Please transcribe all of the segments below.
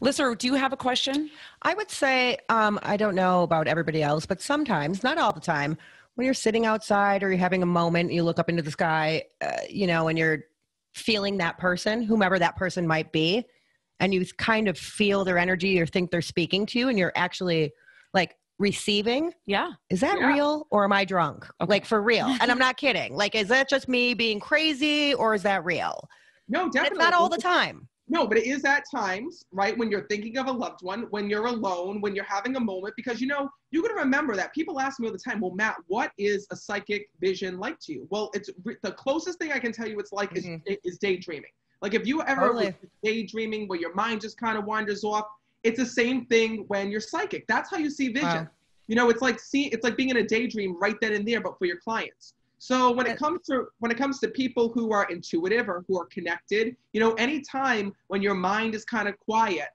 Lisser, do you have a question? I would say, I don't know about everybody else, but sometimes, not all the time, when you're sitting outside or you're having a moment, you look up into the sky, and you're feeling that person, whomever that person might be, and you kind of feel their energy or think they're speaking to you, and you're actually like receiving. Yeah. Is that real or am I drunk? Okay. Like for real. And I'm not kidding. Like, is that just me being crazy or is that real? No, definitely. It's not all the time. No, but it is at times, right, when you're thinking of a loved one, when you're alone, when you're having a moment, because, you're going to remember that people ask me all the time, well, Matt, what is a psychic vision like to you? Well, it's the closest thing I can tell you it's like is daydreaming. Like if you ever was daydreaming where your mind just kind of wanders off, it's the same thing when you're psychic. That's how you see vision. Wow. It's like being in a daydream right then and there, but for your clients. So when it comes to people who are intuitive or who are connected, anytime when your mind is kind of quiet,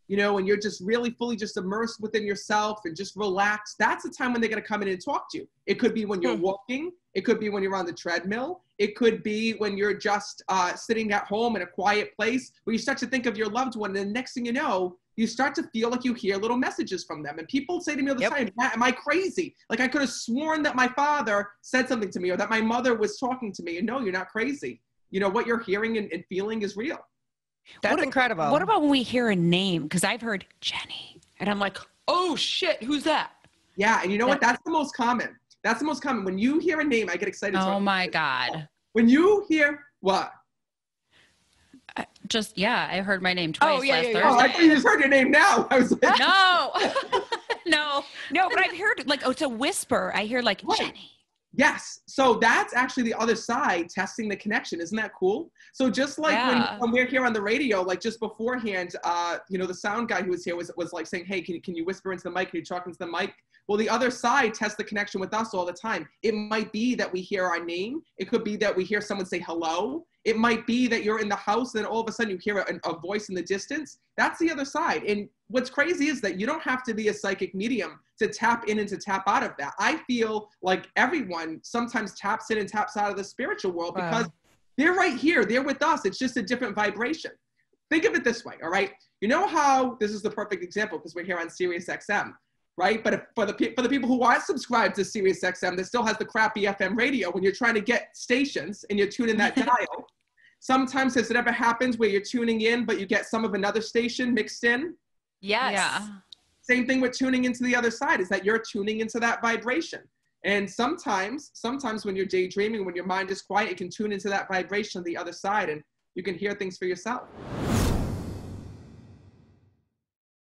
and you're just really fully just immersed within yourself and just relaxed, that's the time when they're going to come in and talk to you. It could be when you're walking. It could be when you're on the treadmill. It could be when you're just sitting at home in a quiet place where you start to think of your loved one. And the next thing you know, you start to feel like you hear little messages from them. And people say to me all the time, Matt, am I crazy? Like I could have sworn that my father said something to me or that my mother was talking to me. And no, you're not crazy. What you're hearing and feeling is real. That's incredible. What about when we hear a name? Because I've heard Jenny. And I'm like, oh, shit, who's that? Yeah, and you know what? That's the most common. That's the most common. When you hear a name, I get excited. Oh, my God. When you hear what? I heard my name twice last Thursday. Oh, I thought you just heard your name now. I was like, no, but I've heard it's a whisper. I hear like Jenny. Yes. So that's actually the other side testing the connection. Isn't that cool? So just like when we're here on the radio, like just beforehand, the sound guy who was here was like saying, hey, can you whisper into the mic? Can you talk into the mic? Well, the other side tests the connection with us all the time. It might be that we hear our name. It could be that we hear someone say hello. It might be that you're in the house and then all of a sudden you hear a voice in the distance. That's the other side. And what's crazy is that you don't have to be a psychic medium to tap in and to tap out of that. I feel like everyone sometimes taps in and taps out of the spiritual world because they're right here. They're with us. It's just a different vibration. Think of it this way, all right? You know how this is the perfect example because we're here on Sirius XM, right? But for the people who aren't subscribed to Sirius XM that still has the crappy FM radio, when you're trying to get stations and you're tuning that dial, sometimes has it ever happens where you're tuning in, but you get some of another station mixed in? Yes. Yeah. Same thing with tuning into the other side, is that you're tuning into that vibration. And sometimes when you're daydreaming, when your mind is quiet, you can tune into that vibration on the other side and you can hear things for yourself.